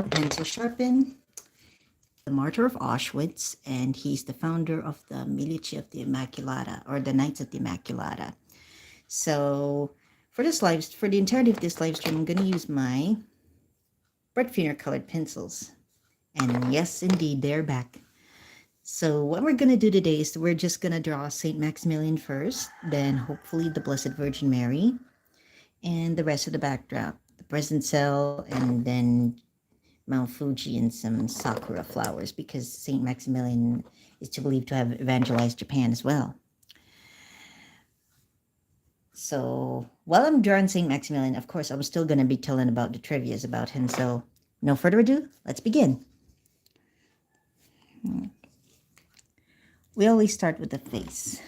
and to sharpen the Martyr of Auschwitz, and he's the founder of the Militia of the Immaculata, or the Knights of the Immaculata. So for the entirety of this live stream, I'm going to use my Brutfuner colored pencils. And yes, indeed, they're back. So what we're going to do today is we're just going to draw Saint Maximilian first, then hopefully the Blessed Virgin Mary, and the rest of the backdrop, the present cell, and then Mount Fuji and some sakura flowers, because Saint Maximilian is believed to have evangelized Japan as well. So while I'm drawing Saint Maximilian, of course, I'm still going to be telling about the trivias about him. So no further ado, let's begin. We always start with the face.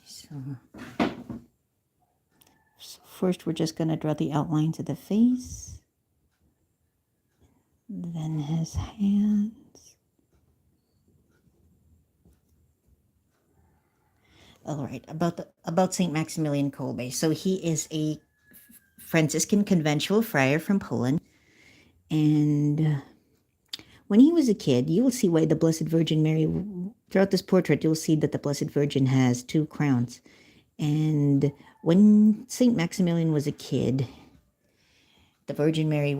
So first we're just going to draw the outlines of the face, then his hands. All right, about Saint Maximilian Kolbe. So he is a Franciscan conventual friar from Poland, and when he was a kid, you will see why the Blessed Virgin Mary, throughout this portrait, you'll see that the Blessed Virgin has two crowns. And when Saint Maximilian was a kid, the Virgin Mary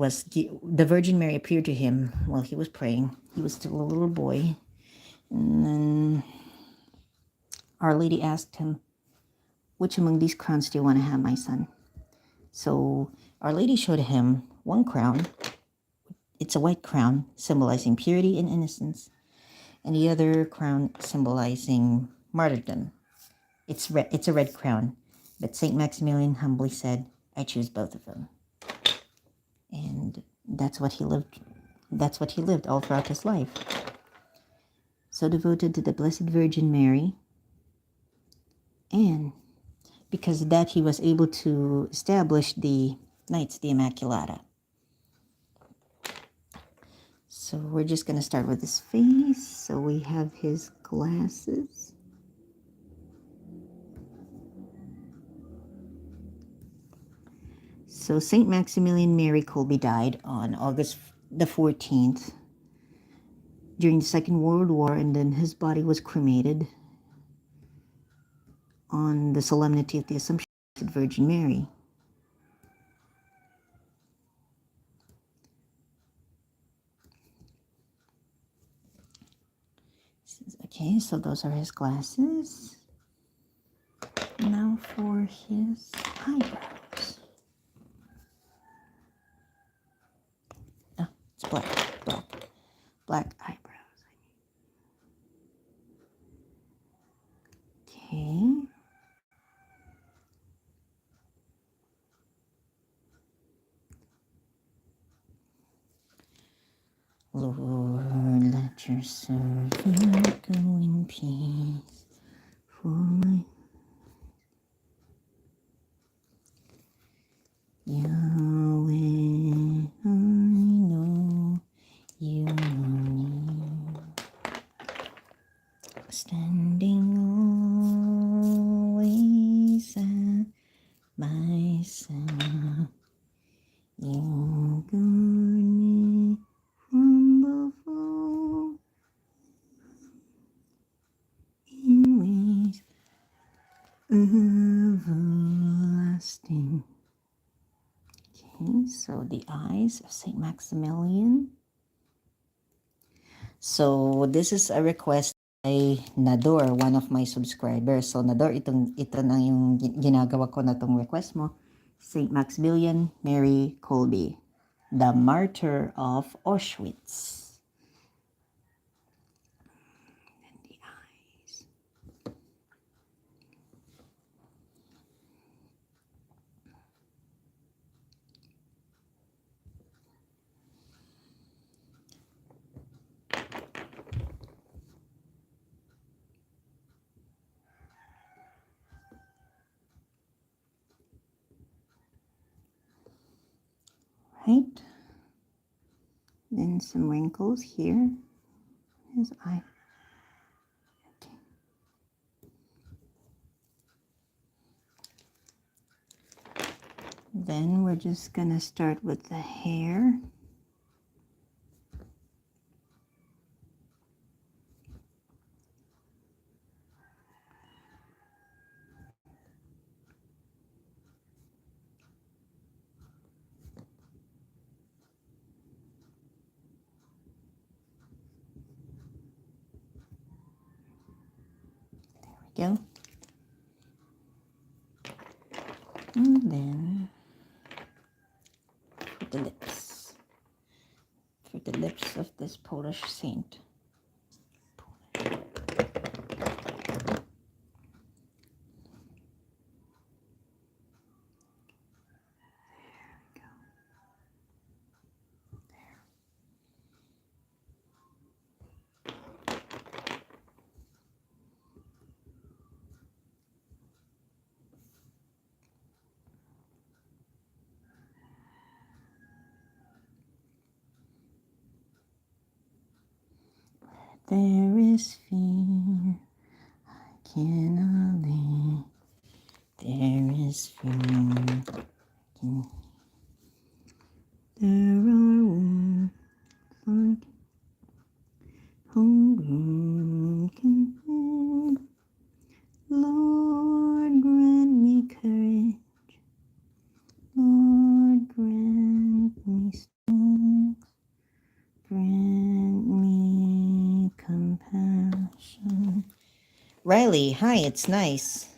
appeared to him while he was praying. He was still a little boy. And then Our Lady asked him, "Which among these crowns do you want to have, my son?" So Our Lady showed him one crown. It's a white crown symbolizing purity and innocence, and the other crown symbolizing martyrdom. It's a red crown, but Saint Maximilian humbly said, "I choose both of them." And that's what he lived. That's what he lived all throughout his life. So devoted to the Blessed Virgin Mary, and because of that, he was able to establish the Knights of the Immaculata. So we're just going to start with his face. So we have his glasses. So Saint Maximilian Mary Kolbe died on August the 14th during the Second World War, and then his body was cremated on the Solemnity of the Assumption of the Virgin Mary. Okay, so those are his glasses. Now for his eyebrows. Oh, it's black eyebrows. Okay. Lord, let your servant go in peace, for my Yahweh, I know you are near, standing always at myself. You got me from before in ways everlasting. Okay, so the eyes of Saint Maximilian. So this is a request by Nador, one of my subscribers. So Nador, ito na yung ginagawa ko na tong request mo. Saint Maximilian Mary Kolbe, the martyr of Auschwitz. And the eyes. Right. Then some wrinkles here. His eye. Okay. Then we're just gonna start with the hair. There we go. And then for the lips. For the lips of this Polish saint. There is fear, I cannot live. There is fear, there are wounds like homegrown content. Lord, grant me courage. Lord, grant me strength. Grant me compassion. Riley, hi, it's nice.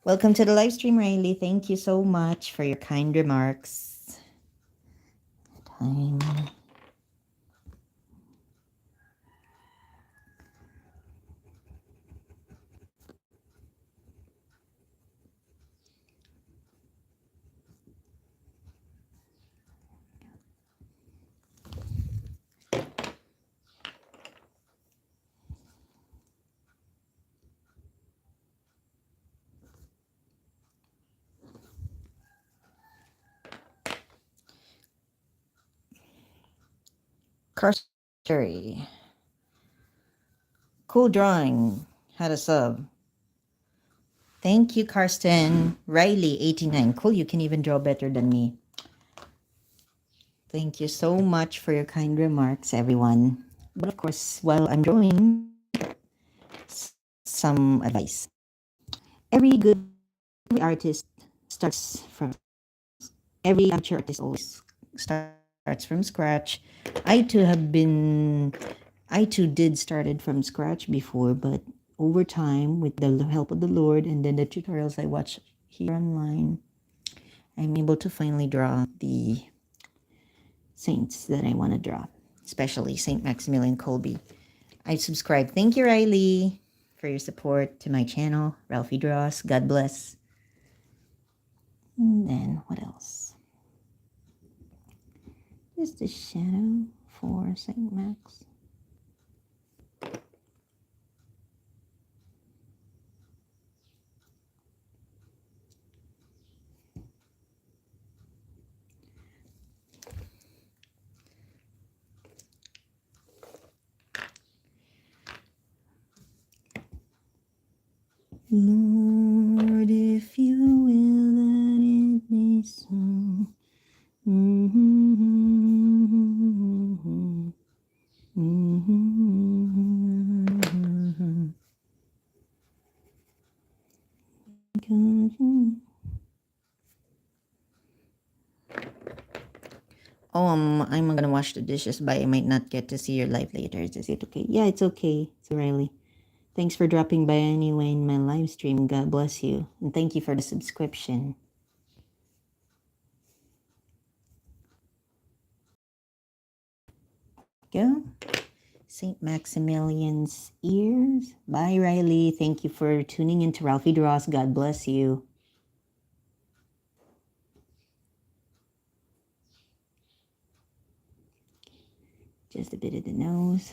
Welcome to the live stream, Riley. Thank you so much for your kind remarks. Time. Carstery. Cool drawing. Had a sub. Thank you, Karsten. Riley, 89. Cool, you can even draw better than me. Thank you so much for your kind remarks, everyone. But of course, while I'm drawing, some advice. Every good artist starts from, every amateur artist always starts from scratch. I too did started from scratch before, but over time, with the help of the Lord and then the tutorials I watch here online, I'm able to finally draw the saints that I want to draw, especially Saint Maximilian Kolbe. I subscribe. Thank you, Riley, for your support to my channel. Ralphie Draws. God bless. And then what else? Just the shadow for Saint Max. Lord, if you will, let it soon. Mm-hmm. Mm-hmm. Oh, I'm gonna wash the dishes, but I might not get to see your live later. Is it okay? Yeah, it's okay. It's Riley. Thanks for dropping by anyway in my live stream. God bless you. And thank you for the subscription. Go. St. Maximilian's ears. Bye, Riley. Thank you for tuning into Ralphie Dross. God bless you. Just a bit of the nose.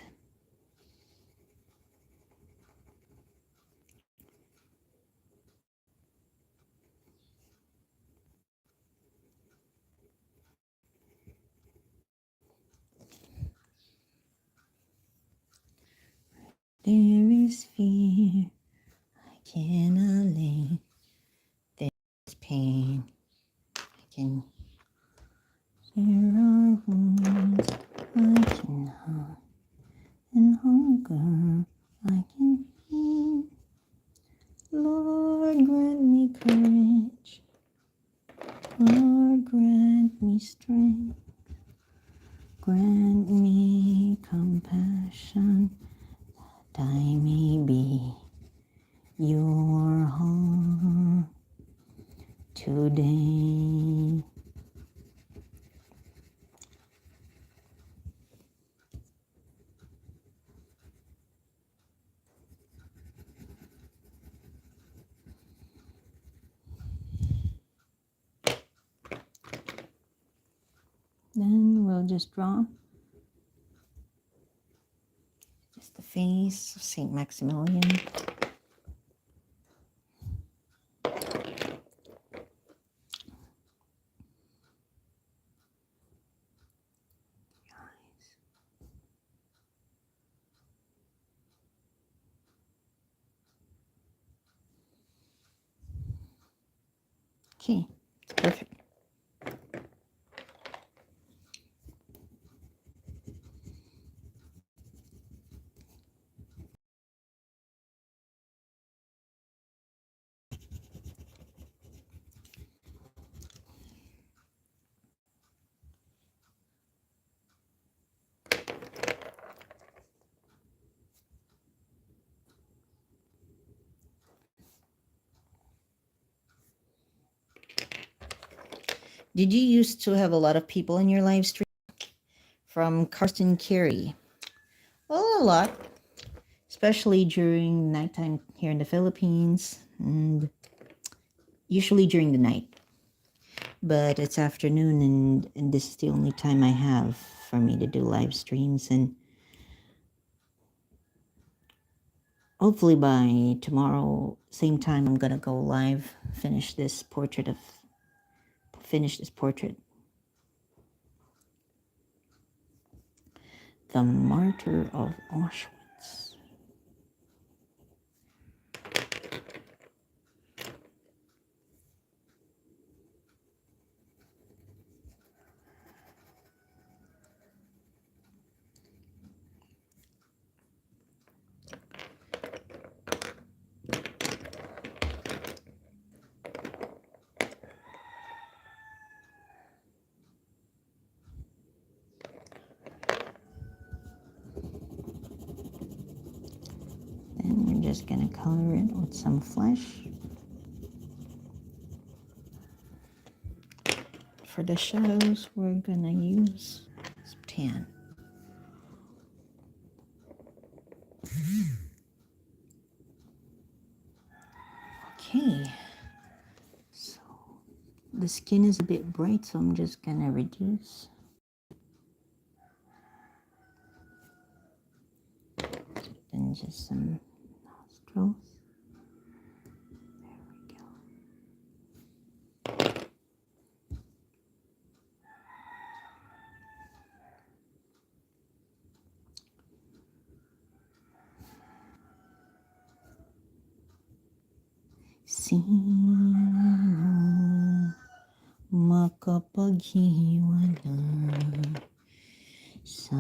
There is fear I cannot lay. There's pain I can. There are wounds I can hide, and hunger I can feed. Lord, grant me courage. Lord, grant me strength. Grant me compassion, that I may be your home today. Then we'll just draw just the face of St. Maximilian. Okay, perfect. Did you used to have a lot of people in your live stream? From Karsten Carey. Well, a lot, especially during nighttime here in the Philippines, and usually during the night. But it's afternoon, and this is the only time I have for me to do live streams. And hopefully by tomorrow, same time, I'm gonna go live, finish this portrait. The Martyr of Auschwitz. Then we're just gonna color it with some flesh. For the shadows, we're gonna use some tan. Okay, so the skin is a bit bright, so I'm just gonna reduce. Then just some nostrils. There we go. Sino makapaghiwalay sa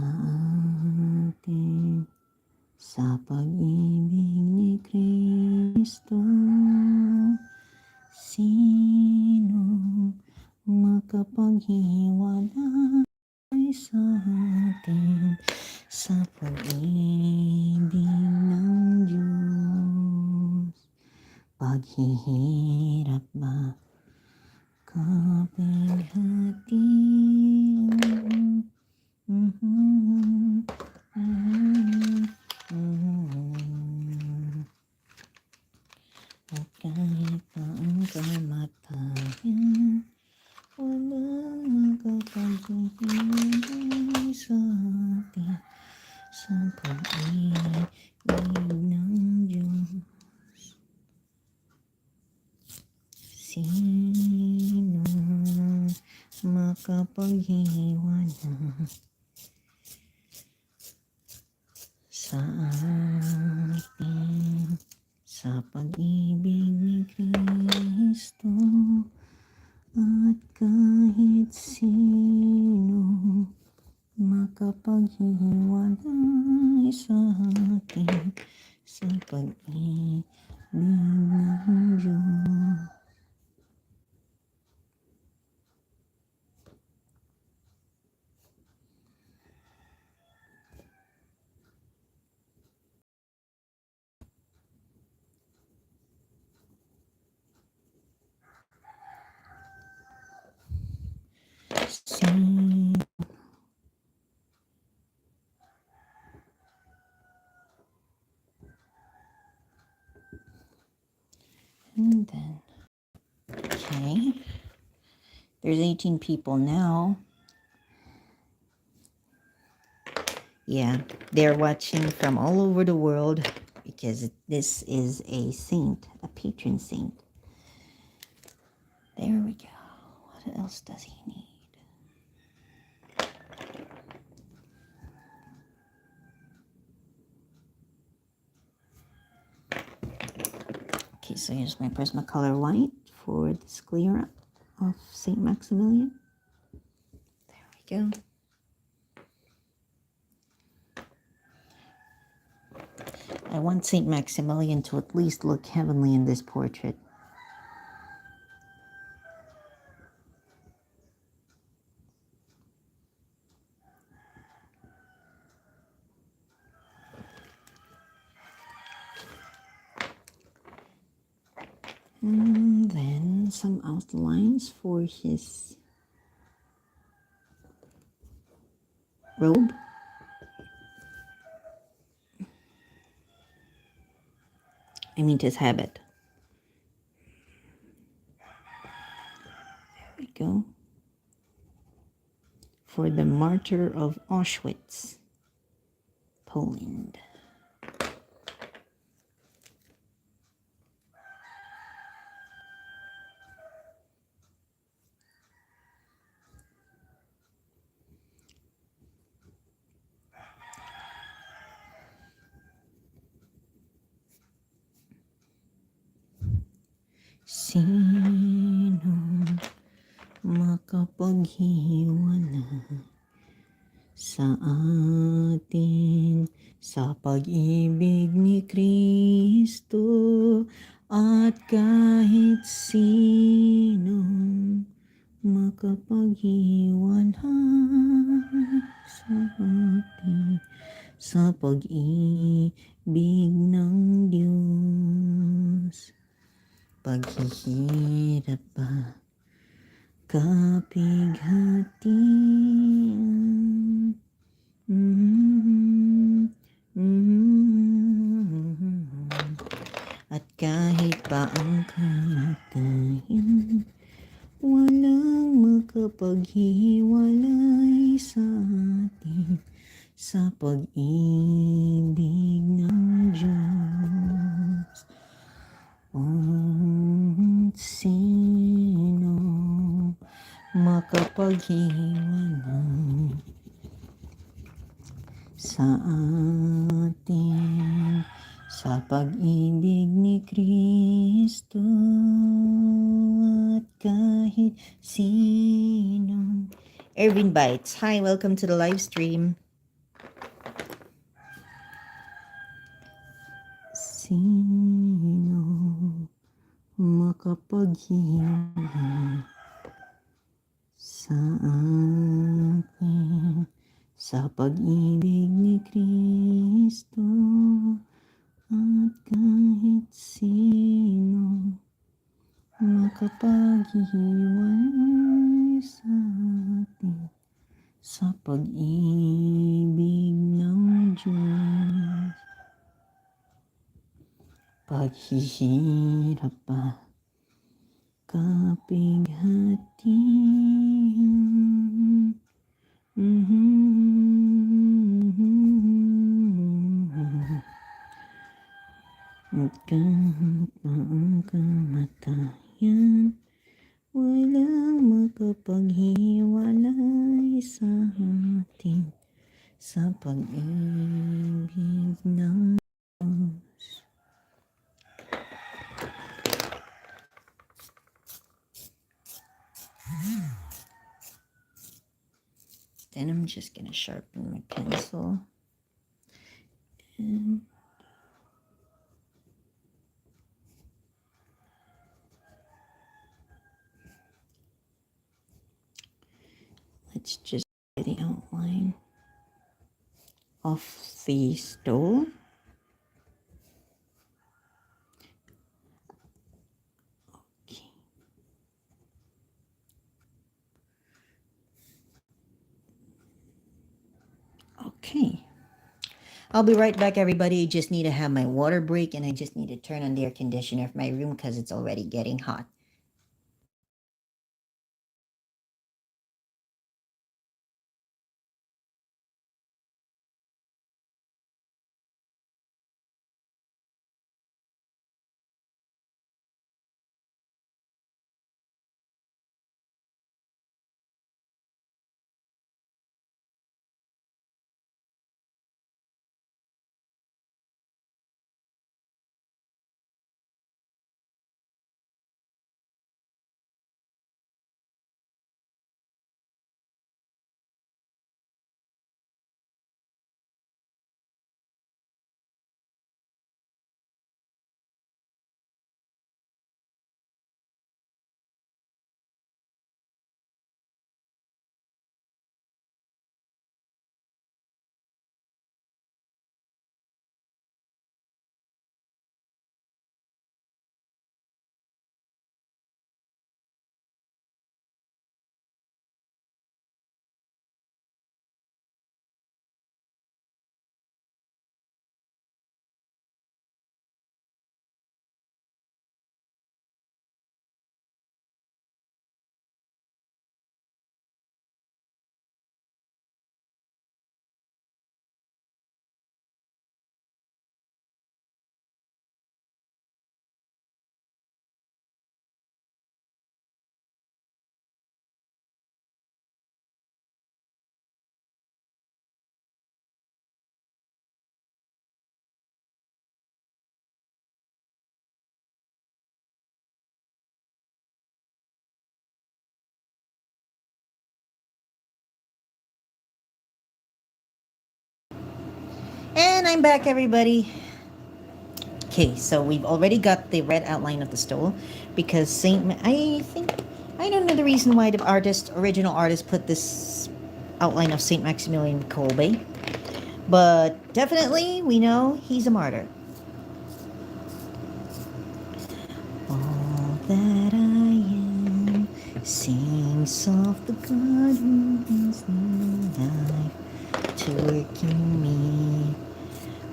atin sa pag-ibig ni Kristo. Sino makapaghiwalay sa atin sa pag-ibig ng Diyos? Paghihirap ba, kapighati, at kahit pa ang kamatayan, walang makapaghiwalay sa atin sa pag-ibig ng Diyos. Sino makapaghiwalay sa atin sa pag-ibig ni Kristo? At kahit sino makapaghiwalay sa atin sa pag-ibig ng Diyos. And then, okay, there's 18 people now. Yeah, they're watching from all over the world because this is a saint, a patron saint. There we go. What else does he need? Okay, so here's my Prismacolor white for this clear up of St. Maximilian. There we go. I want St. Maximilian to at least look heavenly in this portrait. And then some outlines for his robe. I mean his habit. There we go. For the martyr of Auschwitz, Poland. Sino makapaghiwalay sa atin sa pag-ibig ni Kristo? At kahit sino makapaghiwalay sa atin sa pag-ibig ng Diyos. Paghihirap ba, kapighati, at kahit pa ang kamatayan, walang makapaghiwalay sa atin sa pag-ibig ng Diyos. Sino makapaghiwalay sa atin Sa pag-ibig ni Kristo at kahit sino. Erwin Bites, hi, welcome to the live stream. Sino makapaghiwalay sa akin sa pag-ibig ni Kristo at kahit sino makapaghiwalay sa atin sa pag-ibig ng Diyos. Paghihirap pa kapighatian. At kahit ang kamatayan, walang makapaghiwalay sa atin sa pag-ibig ng Diyos. Then I'm just gonna sharpen my pencil. And let's just get the outline of the stole. Okay. Okay. I'll be right back, everybody. I just need to have my water break, and I just need to turn on the air conditioner of my room because it's already getting hot. And I'm back, everybody. Okay, so we've already got the red outline of the stole because I don't know the reason why the original artist put this outline of Saint Maximilian Kolbe, but definitely we know he's a martyr. All that I am sings of the God who is new life to work in me.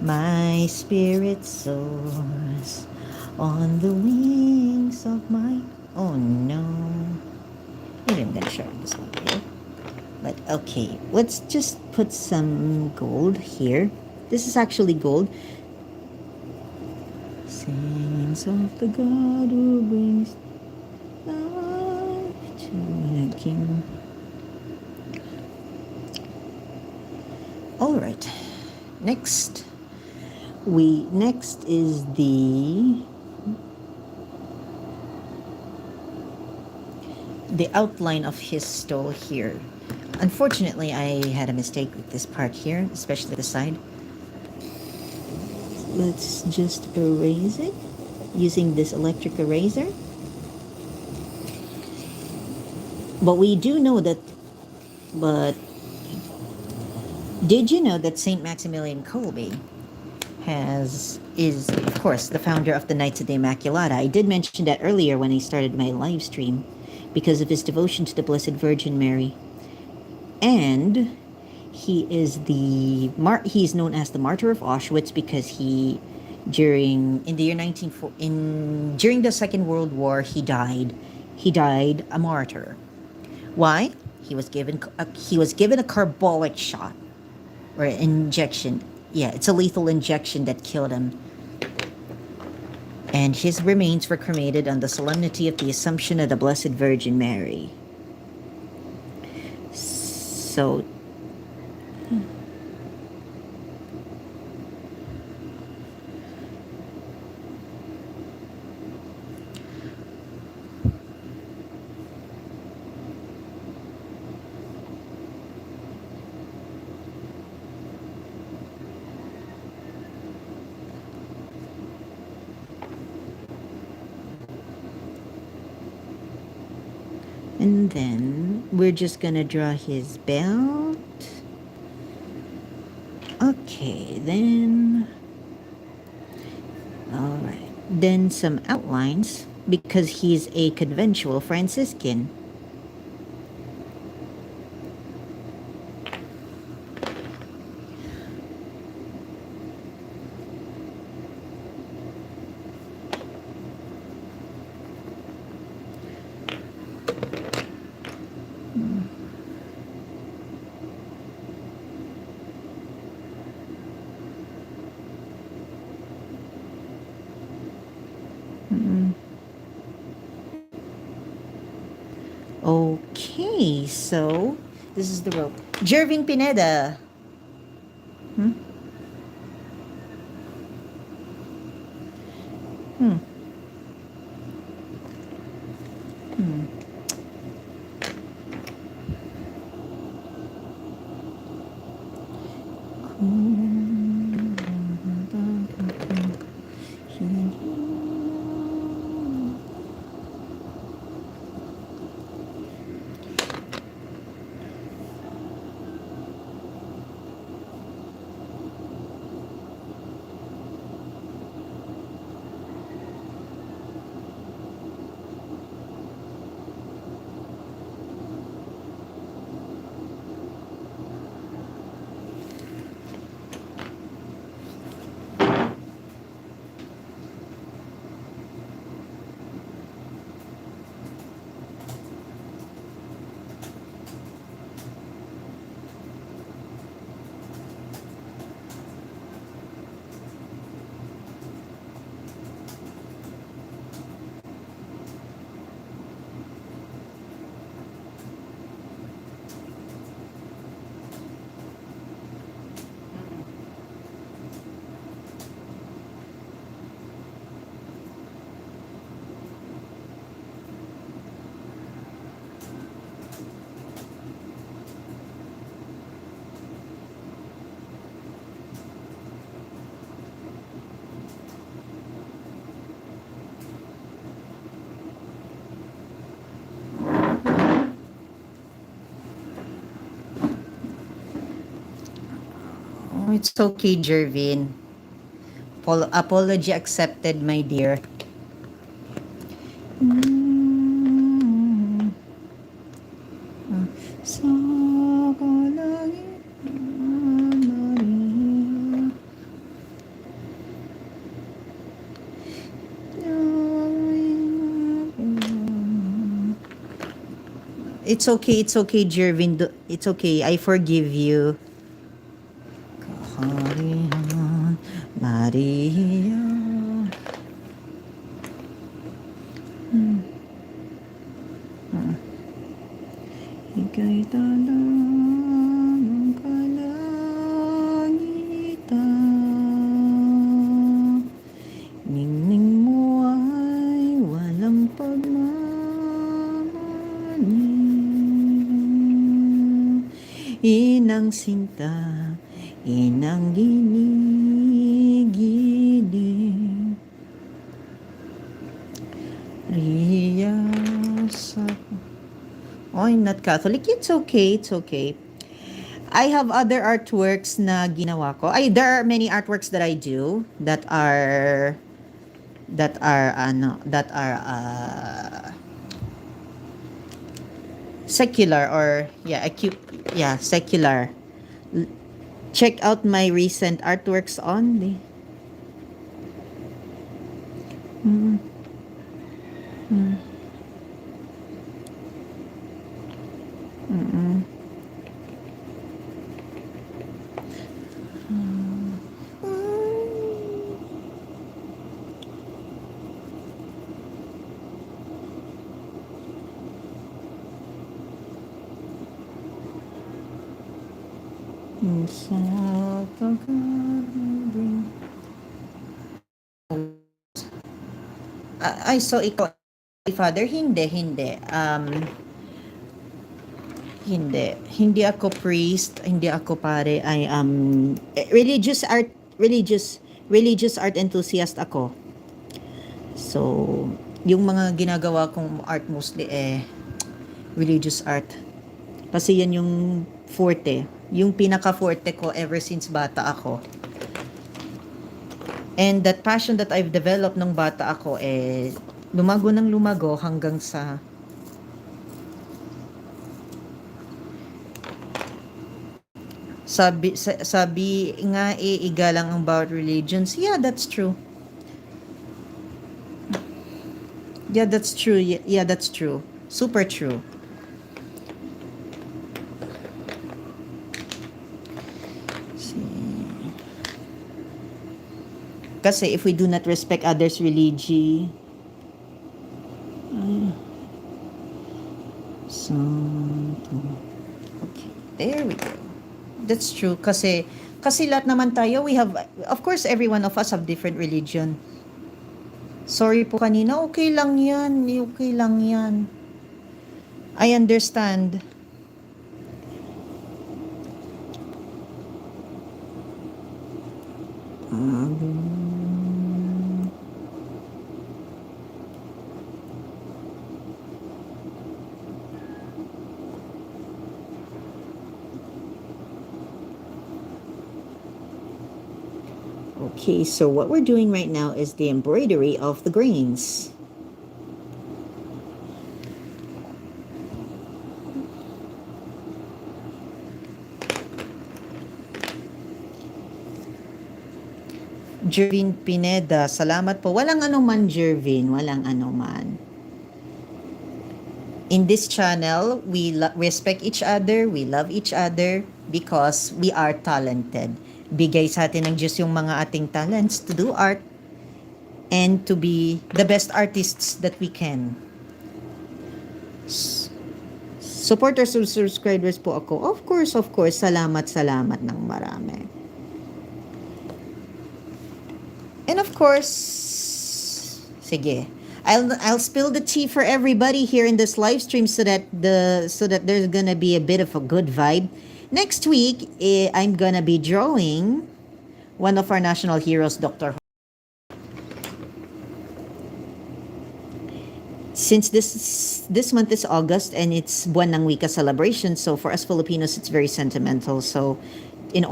My spirit soars on the wings of my... Oh no. Maybe I'm gonna sharpen this one here. But okay, let's just put some gold here. This is actually gold. Sings of the God who brings life to the King. Alright, next We next is the outline of his stole here. Unfortunately, I had a mistake with this part here, especially the side. Let's just erase it using this electric eraser. But we do know that, but did you know that Saint Maximilian Kolbe is of course the founder of the Knights of the Immaculata? I did mention that earlier when I started my live stream because of his devotion to the Blessed Virgin Mary. And he's known as the Martyr of Auschwitz because during the Second World War he died a martyr. Why? He was given a carbolic shot or injection. Yeah, it's a lethal injection that killed him. And his remains were cremated on the solemnity of the Assumption of the Blessed Virgin Mary. So and then we're just gonna draw his belt. Okay, then. Alright. Then some outlines because he's a conventual Franciscan. Okay, so this is the rope. Jervin Pineda. Hmm? Hmm. Hmm. Oh, it's okay, Jervin. Apology accepted, my dear. It's okay, Jervin. It's okay. I forgive you. Kaharihan Maria. Ika'y tala ng kalangitan. inang sinta, inang ginigiling. Riyas. Oh, I'm not Catholic. It's okay. It's okay. I have other artworks na ginawa ko. There are many artworks that I do that are secular or secular. Check out my recent artworks on the mm, mm, mm, sa pagkakabing. Ay, so ikaw, Father? Hindi. Hindi ako priest, hindi ako pare. I am religious art enthusiast ako. So, yung mga ginagawa kong art mostly religious art. Kasi yan yung forte. Yung pinaka-forte ko ever since bata ako. And that passion that I've developed nung bata ako lumago ng lumago hanggang sa sabi nga igalang ang bawat religions. Yeah, that's true. Yeah, that's true. Yeah, that's true. Super true. Kasi if we do not respect others' religion, so, okay, there we go. That's true. Kasi lahat naman tayo, we have, of course, every one of us have different religion. Sorry po kanina, okay lang yan. Okay lang yan. I understand. Okay, so what we're doing right now is the embroidery of the grains. Jervin Pineda, salamat po. Walang anuman, Jervin. Walang anuman. In this channel, we respect each other, we love each other because we are talented. Bigay sa atin ng Diyos yung mga ating talents to do art and to be the best artists that we can. Supporters or subscribers po ako. Of course. Salamat ng marami. And of course, sige, I'll spill the tea for everybody here in this live stream so that there's gonna be a bit of a good vibe. Next week, I'm gonna be drawing one of our national heroes, Dr. Since this month is August and it's Buwan ng Wika celebration, so for us Filipinos, it's very sentimental. So, in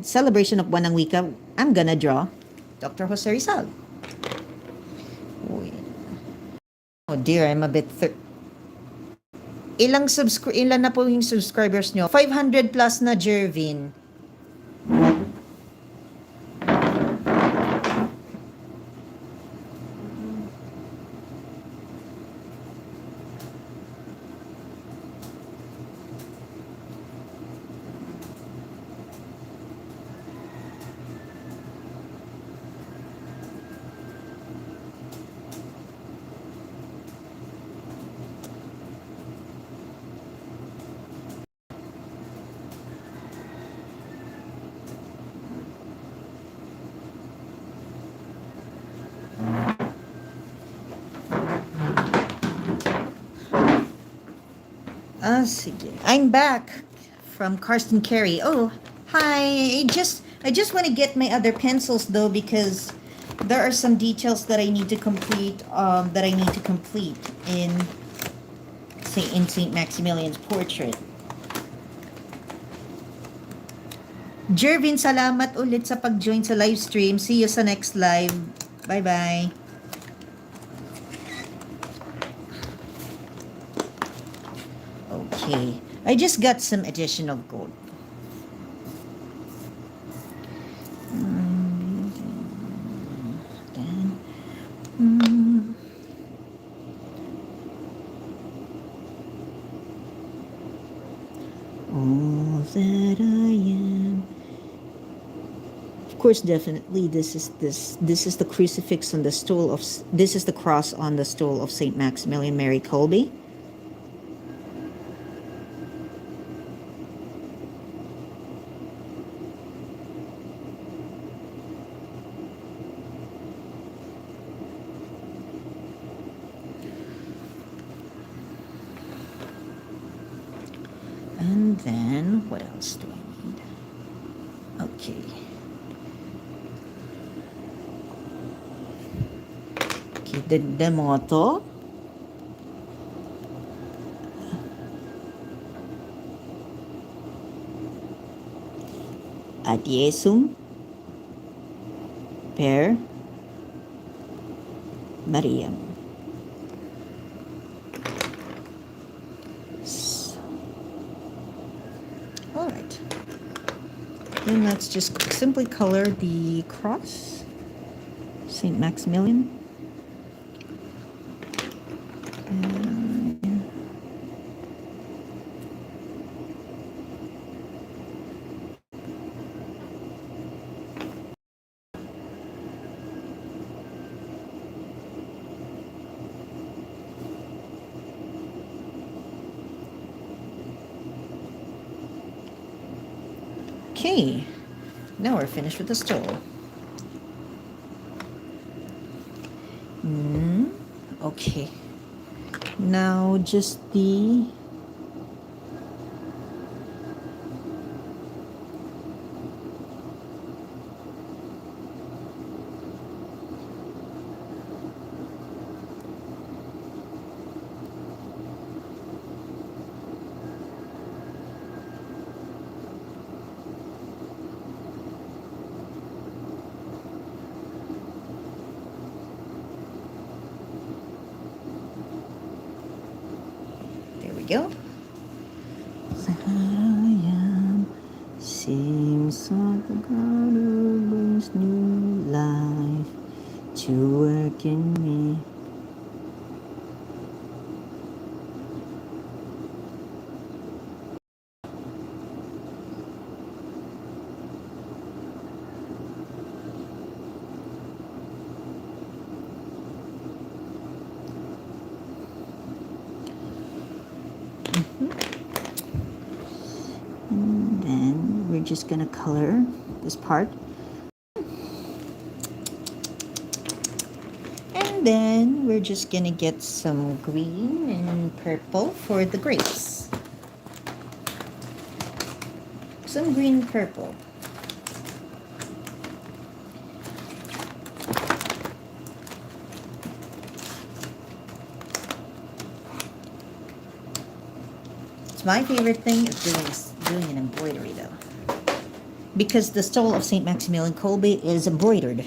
celebration of Buwan ng Wika, I'm gonna draw Dr. Jose Rizal. Oh dear, I'm a bit ilan na po yung subscribers nyo? 500 plus na, Jervin. Sige. I'm back. from Karsten Carey. Oh, hi. I just want to get my other pencils though, because there are some details that I need to complete. In Saint Maximilian's portrait. Jervin, salamat ulit sa pag-join sa live stream. See you sa next live. Bye-bye. Okay. I just got some additional gold. All that I am. Of course, definitely, this is the crucifix on the stool of. This is the cross on the stool of Saint Maximilian Mary Kolbe. And then, what else do I need? Okay. Okay, the motto. Ad Jesum per Mariam. All right. Then let's just simply color the cross, Saint Maximilian. Okay, now we're finished with the stole. Okay, now just the go. I am seems like the God who brings new life to work in me. And then we're just gonna color this part. And then we're just gonna get some green and purple for the grapes. Some green and purple. My favorite thing is doing an embroidery though, because the stole of Saint Maximilian Kolbe is embroidered,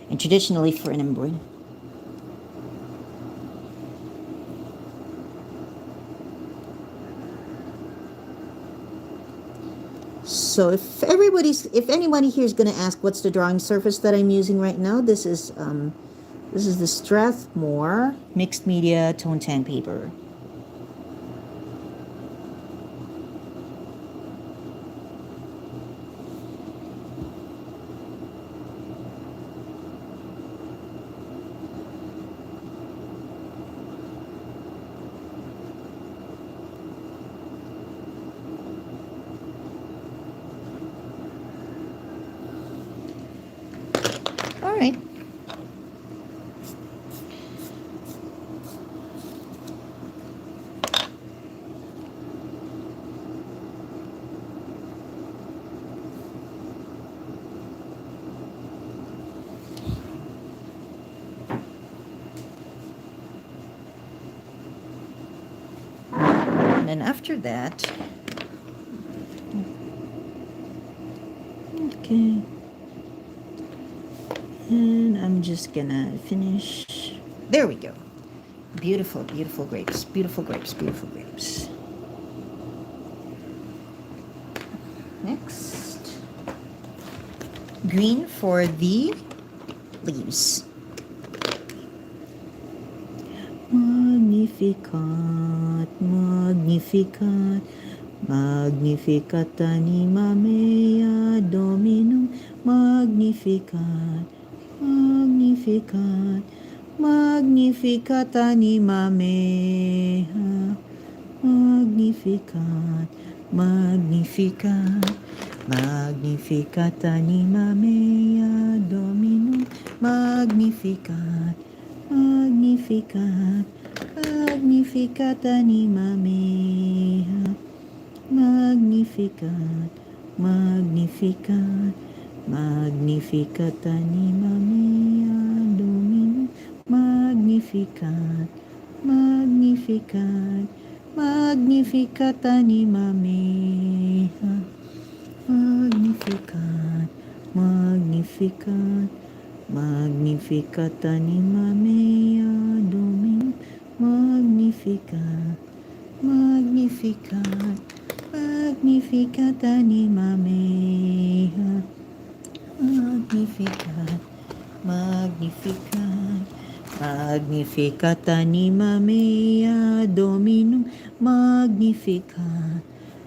and traditionally for an embroidery. So if anybody here is going to ask what's the drawing surface that I'm using right now, this is the Strathmore mixed media tone tan paper. All right. And after that, okay, and I'm just gonna finish. There we go. Beautiful, beautiful grapes, beautiful grapes, beautiful grapes. Next, green for the leaves. Magnificat, magnificat, magnificat anima mea Dominum, magnificat, magnificat, magnificat anima mea, magnificat, magnificat, magnificat anima mea Dominum, magnificat, magnificat, magnificat anima mea, magnificat, magnificat, magnificat anima mea Dominum, magnificat, magnificat, magnificat anima mea, magnificat, magnificat, magnificat anima mea Dominum, magnificat, magnificat, magnificat anima mea, magnificat, magnificat, magnificat anima mea Dominum, magnificat,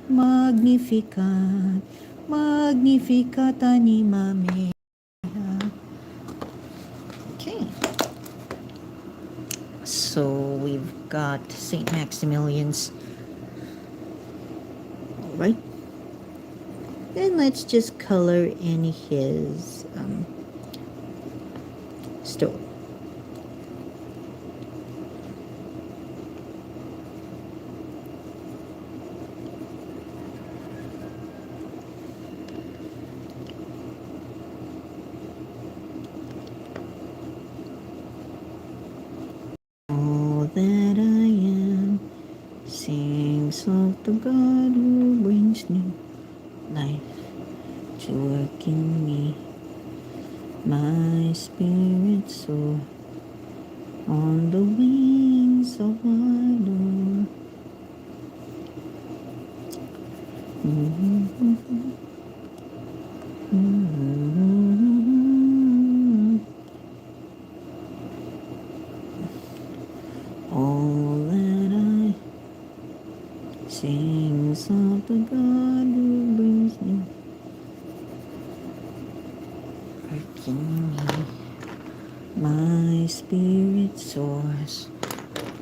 magnificat, magnificat anima mea. Okay, so we've got St. Maximilian's. All right, then let's just color in his stove. All that I am sings of the God who brings new life to work in me. My spirit soar on the wings of my Lord. All that I sings of the God who brings new work in me. My spirit soars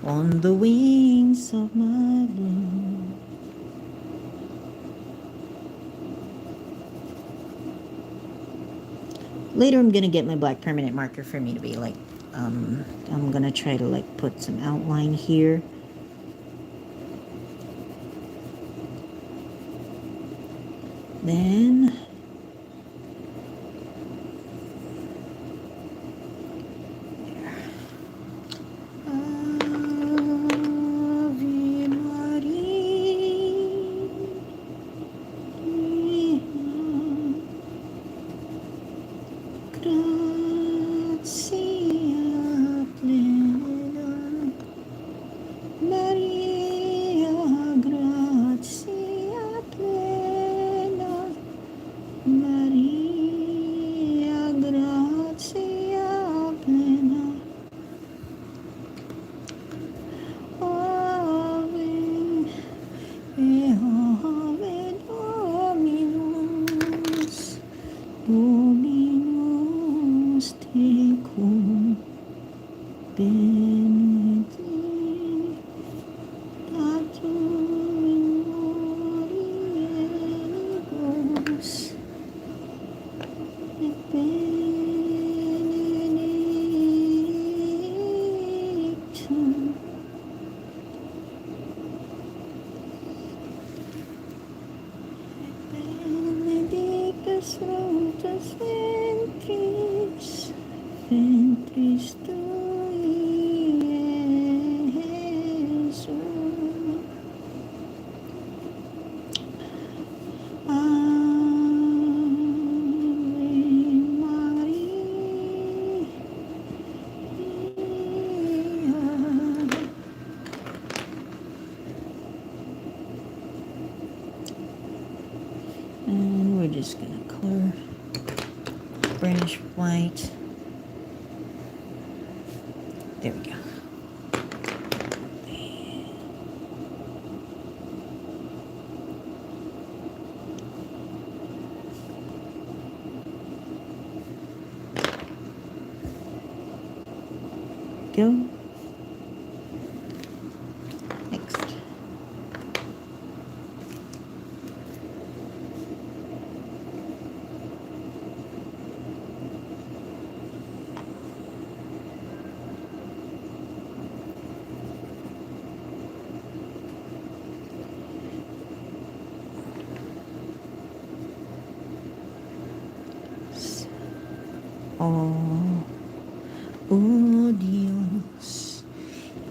on the wings of my Lord. Later I'm gonna get my black permanent marker for me to be like, I'm gonna try to like put some outline here. Then Dominus tecum benedictum. just gonna color burnish white. There we go. Go. Next. Oh Diyos,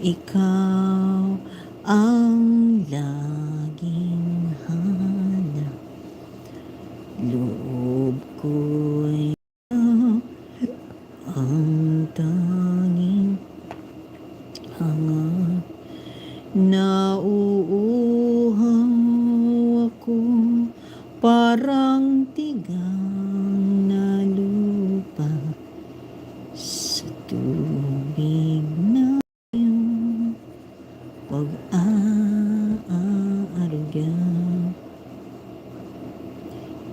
Ikaw ang laging hanap. Loob ko'y ang tanging hangat. Nauuhaw ako parang tigang na lupa sa tubig na iyong pag-aarga.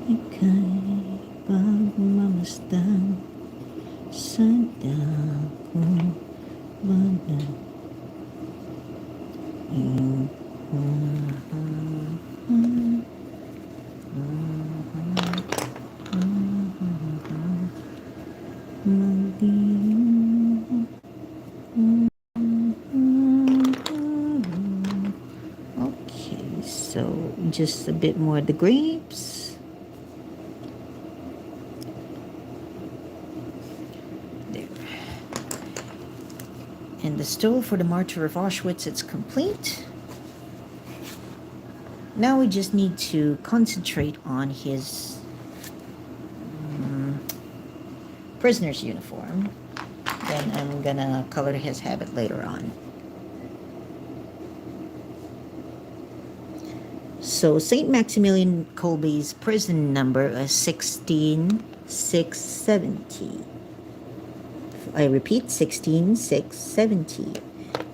Ika'y pagmamasdan sa dakong banan. Iyong okay, so just a bit more of the grapes. There. And the stole for the Martyr of Auschwitz, it's complete. Now we just need to concentrate on his prisoner's uniform. Then I'm gonna color his habit later on. So St. Maximilian Kolbe's prison number is 16670. I repeat, 16670.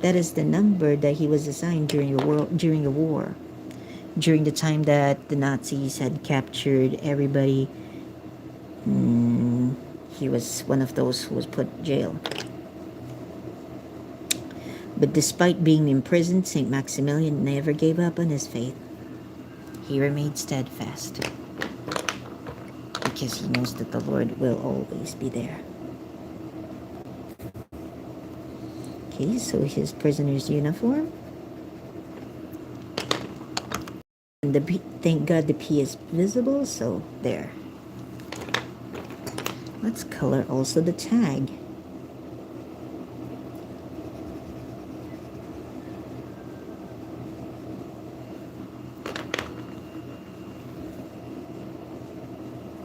That is the number that he was assigned during the war. During the time that the Nazis had captured everybody, he was one of those who was put in jail. But despite being imprisoned, St. Maximilian never gave up on his faith. He remained steadfast because he knows that the Lord will always be there. Okay, so his prisoner's uniform. And thank God the P is visible, so there. Let's color also the tag.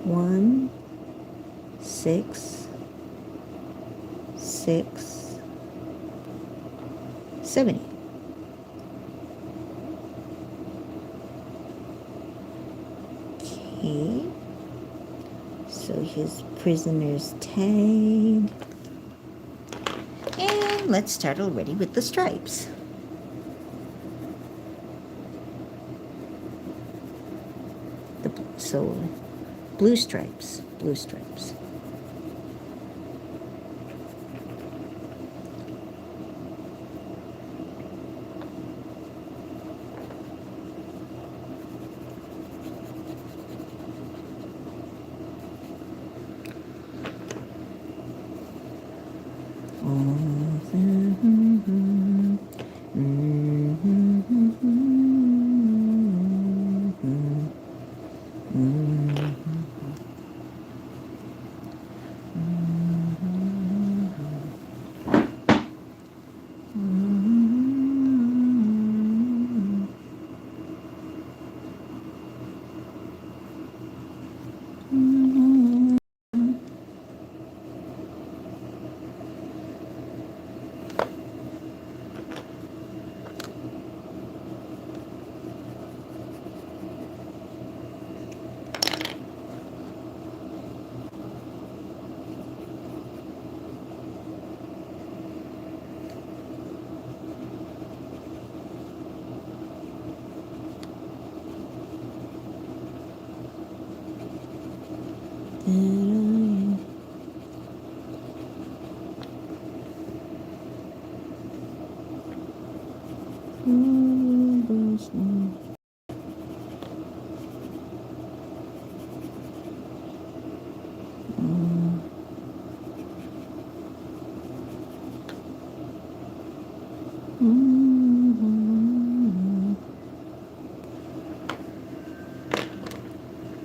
One, 6, 6, 70. Okay, so his prisoner's tag. And let's start already with the stripes. So blue stripes, blue stripes.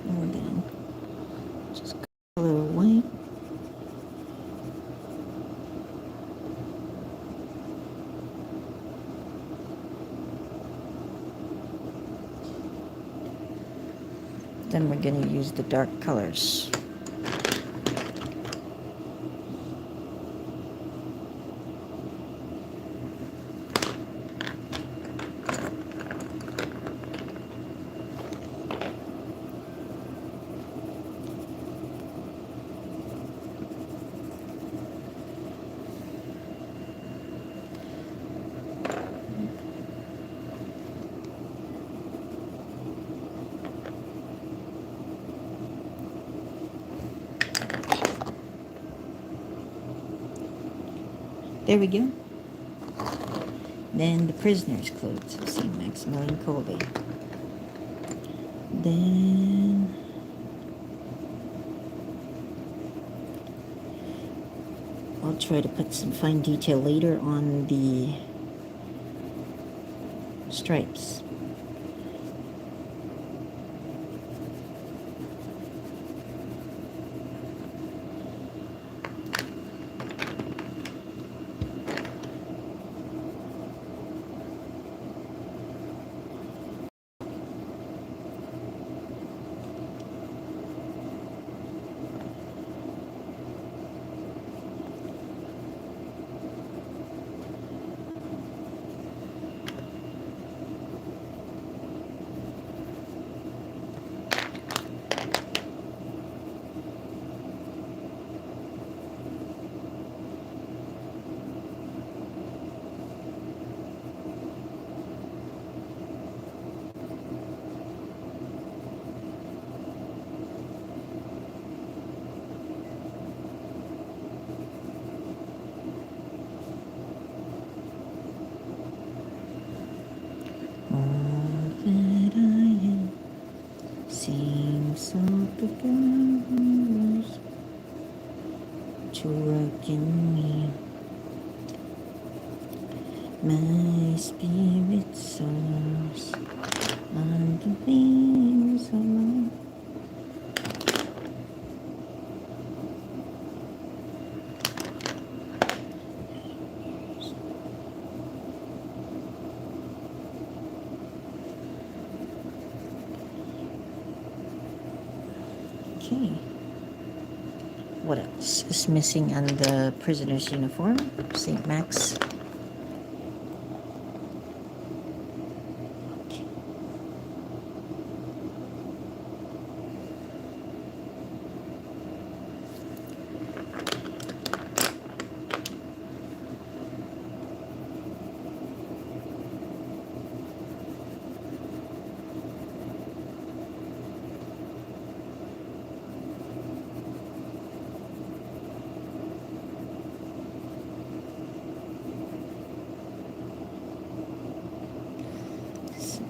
And then just color white. Then we're going to use the dark colors. There we go. Then the prisoner's clothes of St. Maximilian Kolbe. Then I'll try to put some fine detail later on the stripes. To work in me, my spirit soars on the wings of love. Okay. What else is missing on the prisoner's uniform? St. Max.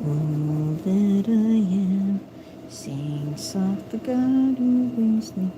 All that I am, sing soft the God who brings me.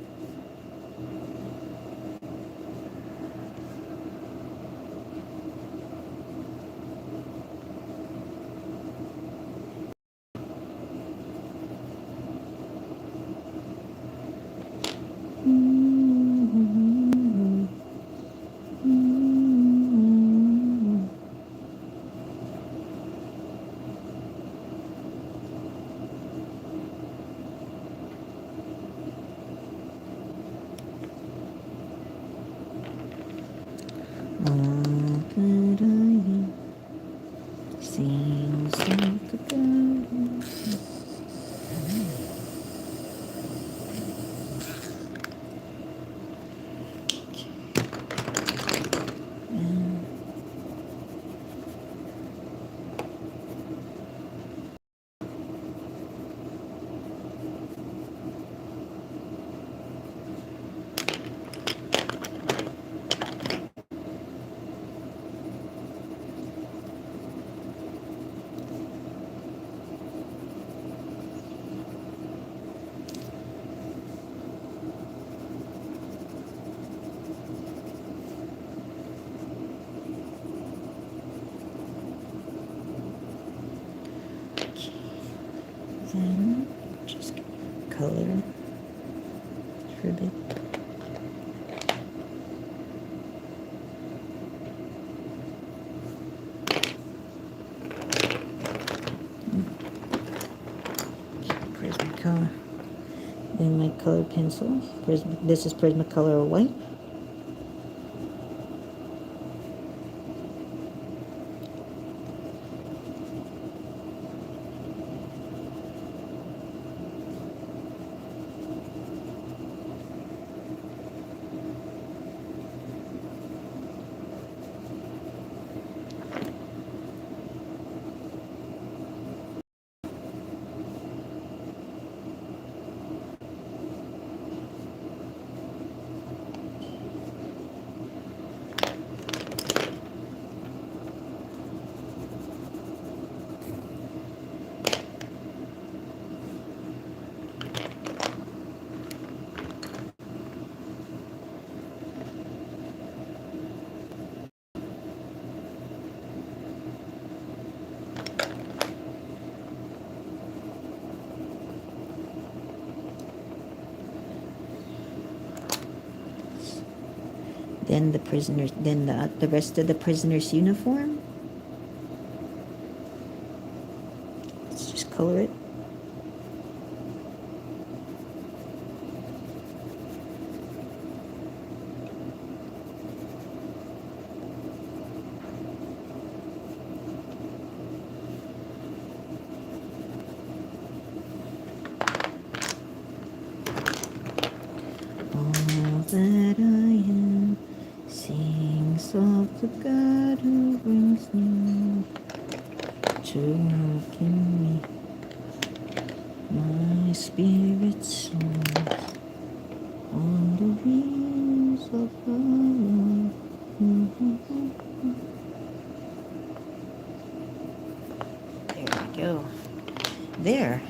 Then just color for a bit. Prismacolor. Then my color pencil. This is Prismacolor white. Then the prisoners, then the rest of the prisoner's uniform. Let's just color it. All that I am sings of the God who brings me to in me. My spirit soars on the wings of the Lord. There we go. There,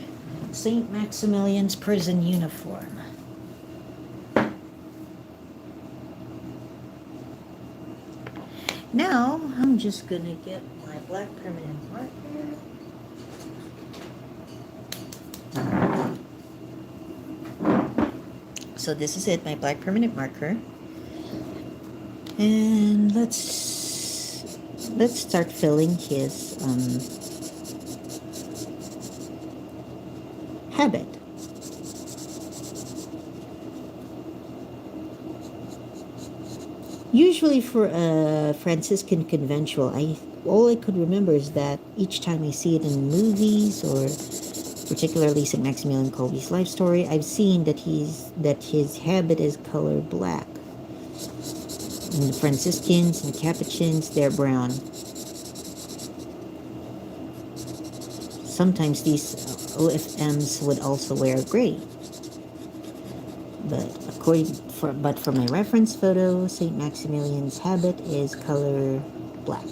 St. Maximilian's prison uniform. Now, I'm just gonna get my black permanent marker. So this is it, my black permanent marker. And let's start filling his habit. Usually for a Franciscan conventual, all I could remember is that each time I see it in movies, or particularly St. Maximilian Kolbe's life story, I've seen that his habit is color black. And the Franciscans and Capuchins, they're brown. Sometimes these OFMs would also wear gray. But for my reference photo, St. Maximilian's habit is color black.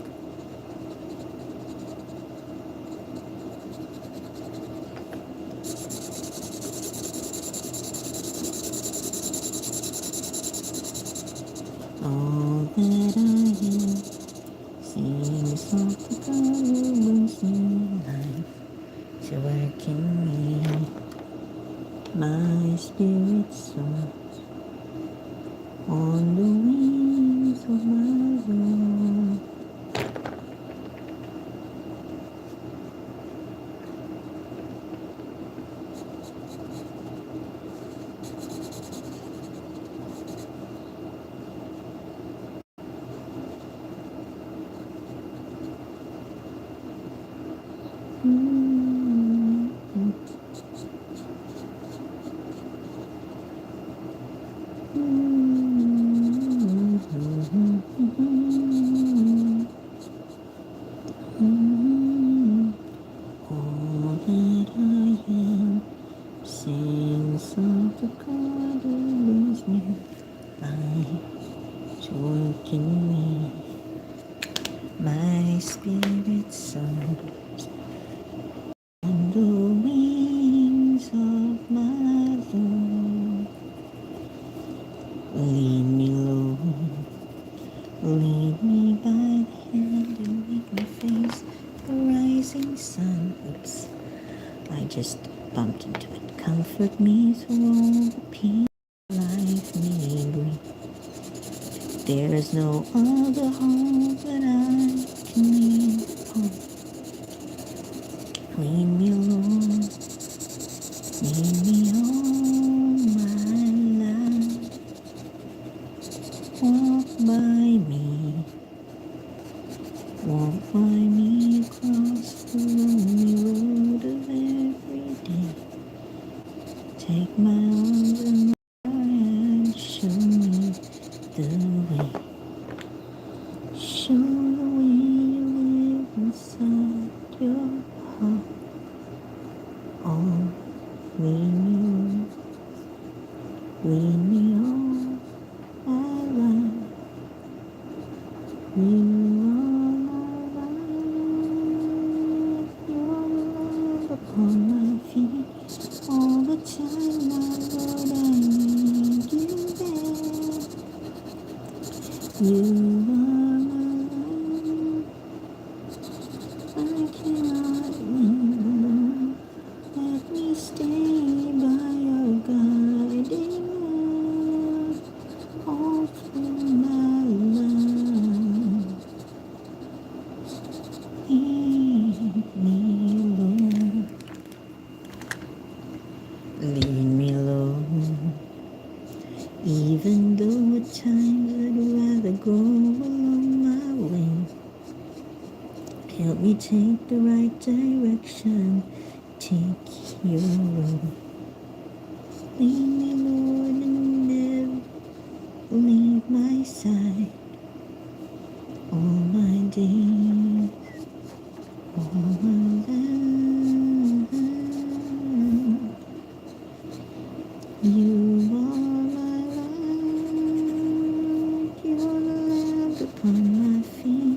All that I am sings of the God who brings new life to work in me. My spirit soars on the wings of my Lord. My spirit soars on the wings of my Lord. Lead me, Lord, lead me by the hand and make me face the rising sun. Oops, I just bumped into it. Comfort me through all the pain life may bring. There is no other hope that I can lean upon. Lead me, Lord, lead me all my life. Walk by me, walk by me across the lonely road of every day. Take my arms and my hand, show me the way. Show the way you live inside your heart. Oh, lead me, lead me all my life. You are my life. You're the lamp upon my feet. All the time, my Lord, I need you there. You are my life. I cannot live alone. Let me stay by your guiding love all through my life. Lead me, Lord. Lead me, Lord. Even though at times I'd rather go along my way. Help me take the right direction. Take your road. Lead me, Lord, and never leave my side. All my days, all my life. You are my life. You're the lamp upon my feet.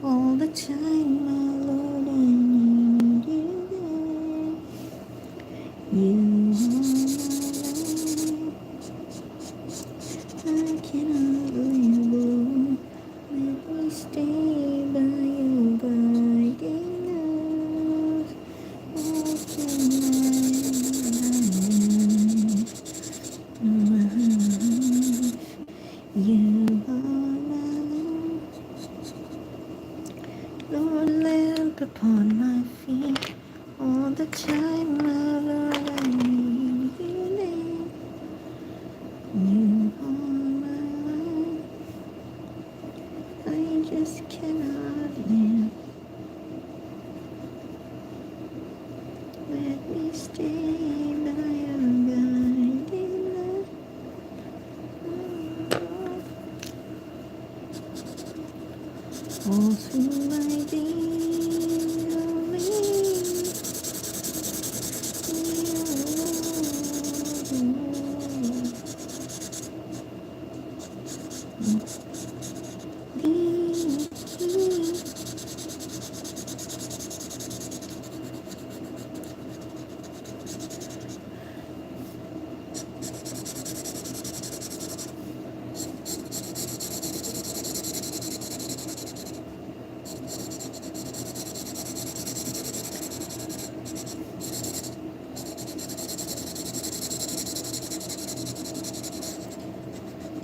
All the time, my Lord, I need you there. You are my life. I cannot live alone. Let me stay by your guiding love all through my life. You are my life. Lord, lamp upon my feet. All the time, my Lord, I need you there. You are my life. I just cannot live. Let me stay by your guiding love. All through my days,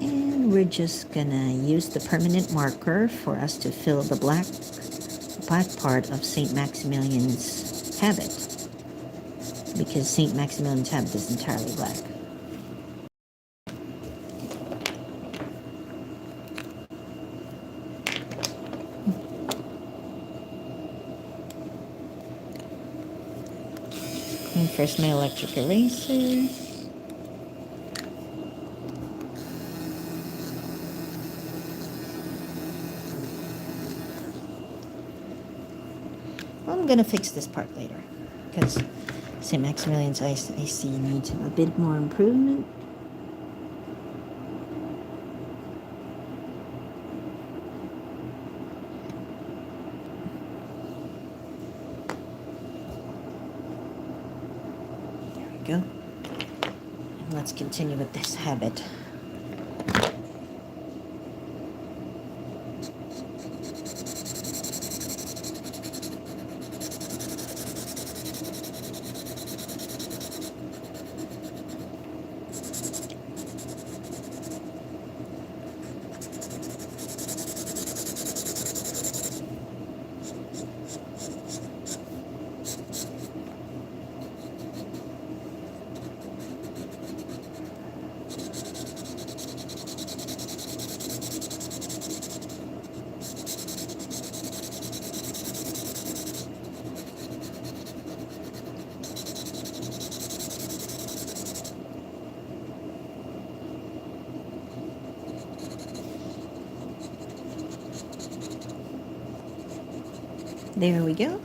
and we're just gonna use the permanent marker for us to fill the black part of St. Maximilian's habit, because St. Maximilian's habit is entirely black. And first my electric eraser. I'm gonna fix this part later because St. Maximilian's I see needs a bit more improvement. There we go. And let's continue with this habit. There we go.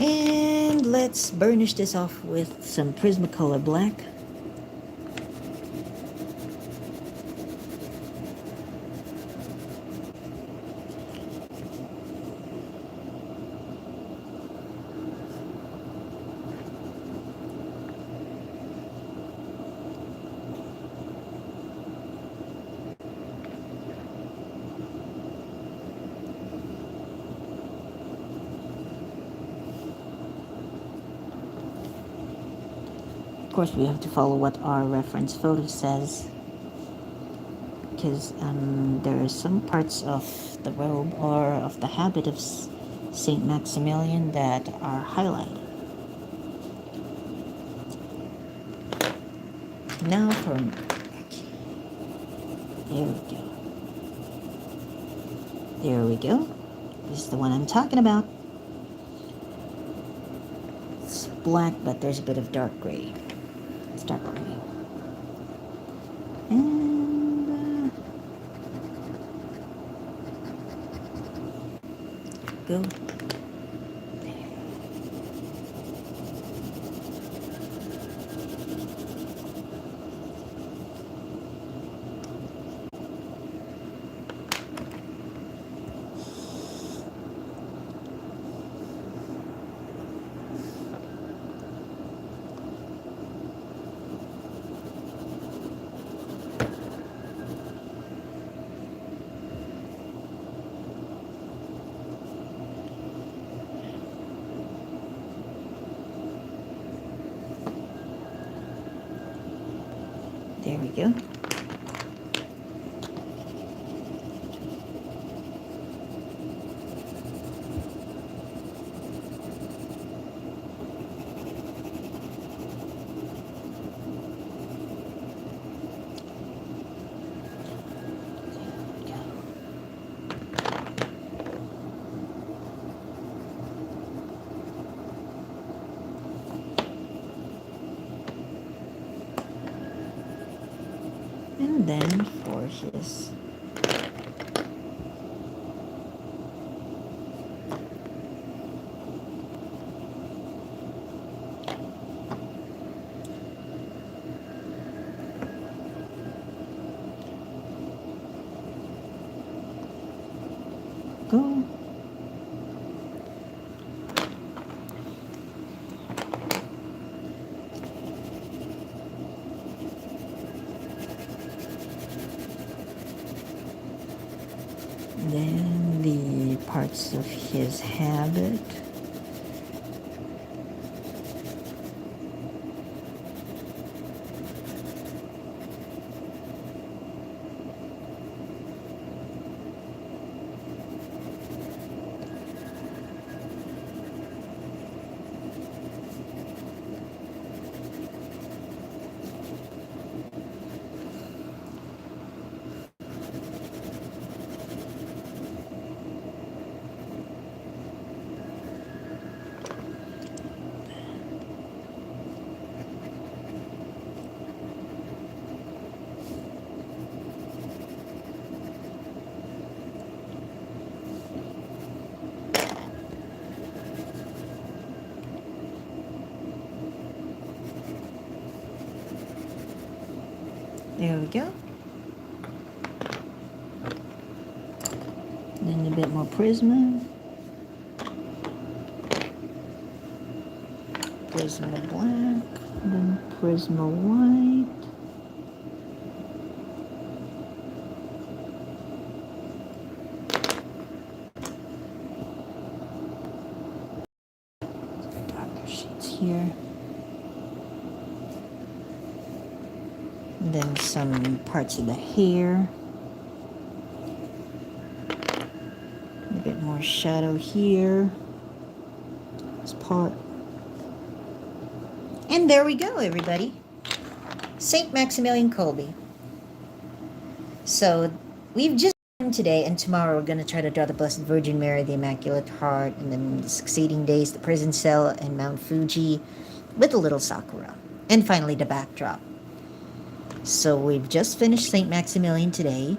And let's burnish this off with some Prismacolor black. Of course, we have to follow what our reference photo says, because there are some parts of the robe or of the habit of Saint Maximilian that are highlighted. Now for there we go. There we go. This is the one I'm talking about. It's black, but there's a bit of dark gray. It's dark gray. And go. There we go. And then for his go. Then the parts of his habit. There we go. Then a bit more Prisma. Prisma black. Then Prisma white. Darker shades here. And then some parts of the hair. A bit more shadow here. This part. And there we go, everybody. Saint Maximilian Kolbe. So we've just done today, and tomorrow we're going to try to draw the Blessed Virgin Mary, the Immaculate Heart, and then the succeeding days, the prison cell and Mount Fuji with a little Sakura. And finally the backdrop. So we've just finished Saint Maximilian today,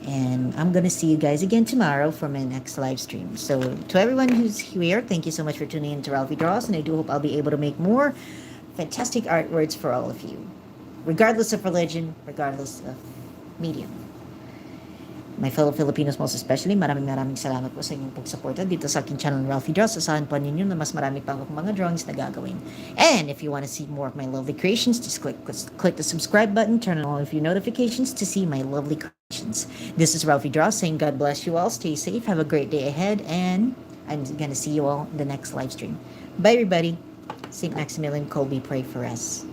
And I'm gonna see you guys again tomorrow for my next live stream. So to everyone who's here, thank you so much for tuning in to Ralphie Draws, and I do hope I'll be able to make more fantastic artworks for all of you, regardless of religion, regardless of medium. My fellow Filipinos most especially, maraming salamat po sa inyong pagsuporta dito sa aking channel Ralphie Draws. Asahan po ninyo na mas marami pa akong mga drawings na gagawin. And if you want to see more of my lovely creations, just click the subscribe button, turn on all of your notifications to see my lovely creations. This is Ralphie Draws saying God bless you all, stay safe, have a great day ahead, and I'm going to see you all in the next live stream. Bye everybody. St. Maximilian Kolbe, pray for us.